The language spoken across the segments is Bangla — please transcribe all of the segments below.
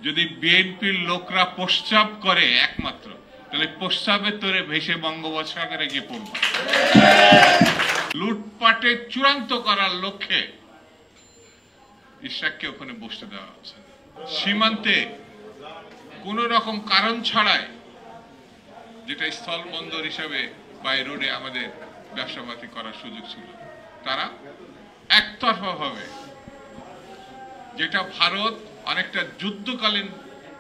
যদি বিএনপির লোকরা প্রস্রাব করে একমাত্র, তাহলে প্রস্রাবের তোরে ভেসে বঙ্গোপসাগরে গিয়ে পড়ব। লুটপাটে চূড়ান্ত করার লক্ষ্যে ইশরাককে ওখানে বসতে দেওয়া হচ্ছে। সীমান্তে কোন রকম কারণ ছাড়াই, যেটা স্থল বন্দর হিসাবে বাই রোডে আমাদের ব্যবসাপাতি করার সুযোগ ছিল, তারা একতরফা ভাবে, যেটা ভারত অনেকটা যুদ্ধকালীন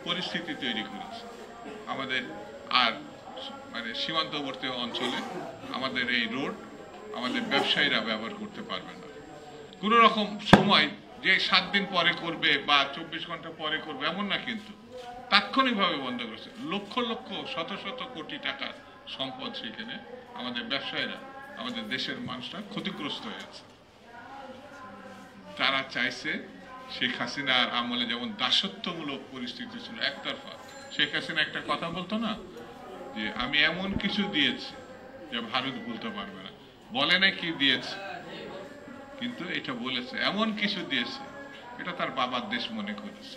পরিস্থিতি তৈরি করেছে আমাদের, আর মানে সীমান্তবর্তী অঞ্চলে আমাদের এই রোড আমাদের ব্যবসায়ীরা ব্যবহার করতে পারবে না। কোন রকম সময় যে 7 দিন পরে করবে বা 24 ঘন্টা পরে করবে এমন না, কিন্তু তাৎক্ষণিকভাবে বন্ধ করেছে। লক্ষ লক্ষ শত শত কোটি টাকার সম্পদ সেখানে আমাদের ব্যবসায়ীরা, আমাদের দেশের মানুষরা ক্ষতিগ্রস্ত হয়েছে। তারা চাইছে শেখ হাসিনার আমলে যেমন দাসত্বমূলক পরিস্থিতি ছিল একতরফা, শেখ হাসিনা একটা কথা বলতো না যে আমি এমন কিছু দিয়েছি যে ভারত ভুলতে পারবে না। বলে না কি দিয়েছে, কিন্তু এটা বলেছে এমন কিছু দিয়েছে, এটা তার বাবার দেশ মনে করেছে।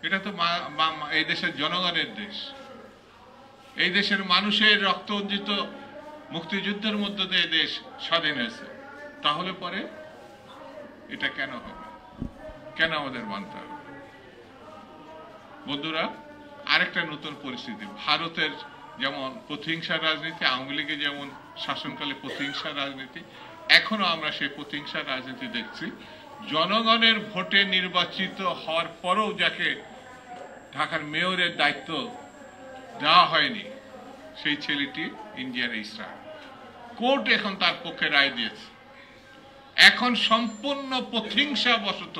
এটা তো এই দেশের জনগণের দেশ, এই দেশের মানুষের রক্ত অর্জিত মুক্তিযুদ্ধের মধ্য দিয়ে দেশ স্বাধীন হয়েছে। তাহলে পরে এটা কেন হবে, কেন আমাদের মানতে হবে? বন্ধুরা, আরেকটা নতুন পরিস্থিতি, ভারতের যেমন প্রতিহিংসার রাজনীতি, আওয়ামী লীগের যেমন শাসনকালে প্রতিহিংসার রাজনীতি, এখনো আমরা সেই প্রতিহিংসার রাজনীতি দেখছি। জনগণের ভোটে নির্বাচিত হওয়ার পরেও যাকে ঢাকার মেয়রের দায়িত্ব দেওয়া হয়নি, সেই ছেলেটি ইন্ডিয়ার ইসরা। কোর্ট এখন তার পক্ষে রায় দিয়েছে। এখন সম্পূর্ণ প্রতিহিংসা বশত,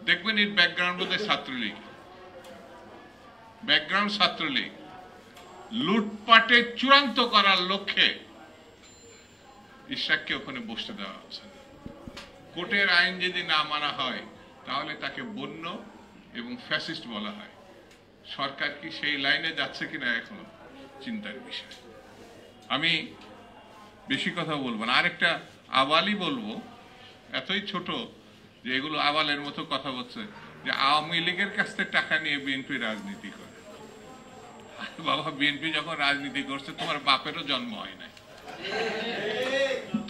দেখবেন এর ব্যাকগ্রাউন্ড বোধহয় ছাত্রলীগ, ব্যাকগ্রাউন্ড ছাত্রলীগ, লুটপাটে চূড়ান্ত করার লক্ষ্যে ইশরাককে ওখানে বসতে দেওয়া হচ্ছে। কোর্টের আইন যদি না মানা হয় তাহলে তাকে বন্য এবং ফ্যাসিস্ট বলা হয়। সরকার কি সেই লাইনে যাচ্ছে কিনা এখন চিন্তার বিষয়। আমি বেশি কথা বলবো না, আরেকটা আওয়ালই বলবো, এতই ছোট যে এগুলো আওয়ালের মতো কথা বলছে যে আওয়ামী লীগের কাছ থেকে টাকা নিয়ে বিএনপি রাজনীতি করে। বাবা, বিএনপি যখন রাজনীতি করছে তোমার বাপেরও জন্ম হয় নাই,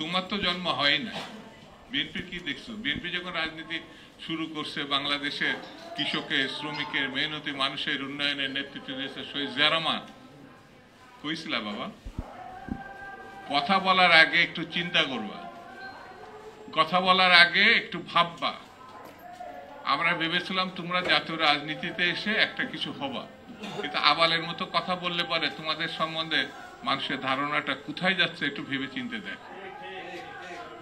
তোমার তো জন্ম হয় না। বিএনপি কি দেখছো? বিএনপি যখন রাজনীতি শুরু করছে, বাংলাদেশের কৃষকের, শ্রমিকের, মেহনতি মানুষের উন্নয়নের নেতৃত্ব দিয়েছে শহীদ জিয়া রহমান। কইছিলা বাবা? কথা বলার আগে একটু চিন্তা করবা, কথা বলার আগে একটু ভাববা। আমরা ভেবেছিলাম তোমরা জাতীয় রাজনীতিতে এসে একটা কিছু হবা, কিন্তু আবালের মতো কথা বললে পরে তোমাদের সম্বন্ধে মানুষের ধারণাটা কোথায় যাচ্ছে একটু ভেবে চিন্তে দেখ।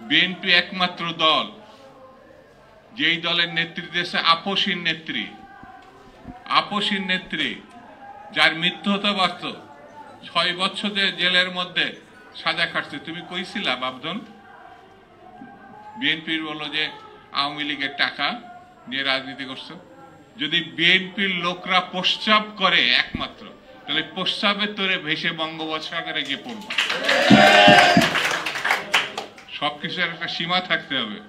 বিএনপি একমাত্র দল যেই দলের নেতৃত্বে আছে আপসীন নেত্রী, আপসীন নেত্রী, যার মৃত্যু হতে পারত, 6 বছর জেলের মধ্যে সাজা কাটছে। তুমি কইছিলা বাবধন? বিএনপির বললো যে আওয়ামী লীগের টাকা নিয়ে রাজনীতি করছে। যদি বিএনপির লোকরা প্রস্রাব করে একমাত্র, তাহলে প্রস্রাবের তোরে ভেসে বঙ্গোপসাগরে গিয়ে পড়ব। সবকিছুর একটা সীমা থাকতে হবে।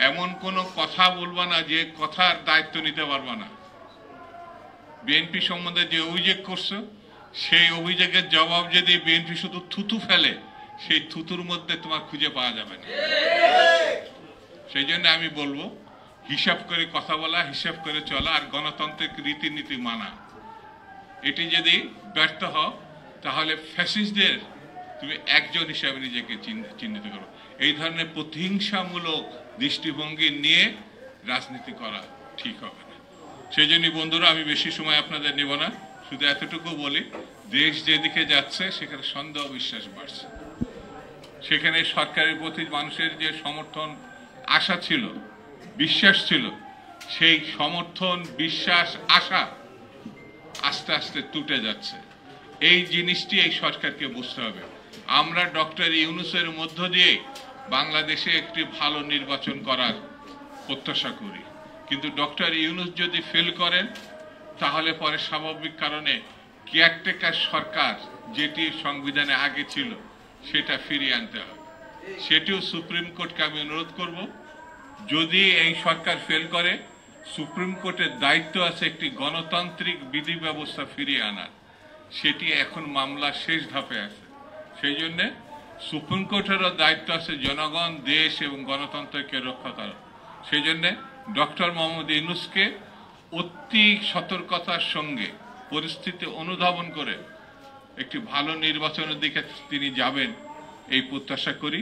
এমন কোন কথা বলবা না যে কথার দায়িত্ব নিতে পারবা না। বিএনপি সম্বন্ধে যে অভিযোগ করছো, সেই অভিযোগের জবাব যদি বিএনপি শুধু থুতু ফেলে, সেই থুতুর মধ্যে তোমার খুঁজে পাওয়া যাবে না। সেই জন্য আমি বলবো, হিসাব করে কথা বলা, হিসাব করে চলা, আর গণতান্ত্রিক রীতিনীতি মানা। এটি যদি ব্যর্থ হও তাহলে ফ্যাসিস্টদের তুমি একজন হিসাবে নিজেকে চিহ্নিত করো। এই ধরনের প্রতিহিংসামূলক দৃষ্টিভঙ্গি নিয়ে রাজনীতি করা ঠিক হবে না। সেই জন্য বন্ধুরা, আমি বেশি সময় আপনাদের নেব না, শুধু এতটুকু বলি, দেশ যেদিকে যাচ্ছে সেখানে সন্দেহ বিশ্বাস বাড়ছে। সেখানে সরকারের প্রতি মানুষের যে সমর্থন, আশা ছিল, বিশ্বাস ছিল, সেই সমর্থন, বিশ্বাস, আশা আস্তে আস্তে টুটে যাচ্ছে। এই জিনিসটি এই সরকারকে বুঝতে হবে। আমরা ডক্টর ইউনূসের মধ্য দিয়ে বাংলাদেশে একটি ভালো নির্বাচন করার প্রত্যাশা করি, কিন্তু ডক্টর ইউনূস যদি ফেল করেন তাহলে পরে স্বাভাবিক কারণে কেয়ারটেকার সরকার যেটি সংবিধানে আগে ছিল সেটা ফিরিয়ে আনতে হবে। সেটিও সুপ্রিম কোর্টকে আমি অনুরোধ করব, যদি এই সরকার ফেল করে সুপ্রিম কোর্টের দায়িত্ব আছে একটি গণতান্ত্রিক বিধি ব্যবস্থা ফিরিয়ে আনার, সেটি এখন মামলা শেষ ধাপে আছে। সেই জন্য সুপ্রিম কোর্টেরও দায়িত্ব আছে জনগণ, দেশ এবং গণতন্ত্রকে রক্ষা করা। সেই জন্য ডক্টর মোহাম্মদ ইউনূসকে অতি সতর্কতার সঙ্গে পরিস্থিতি অনুধাবন করে একটি ভালো নির্বাচনের দিকে তিনি যাবেন এই প্রত্যাশা করি।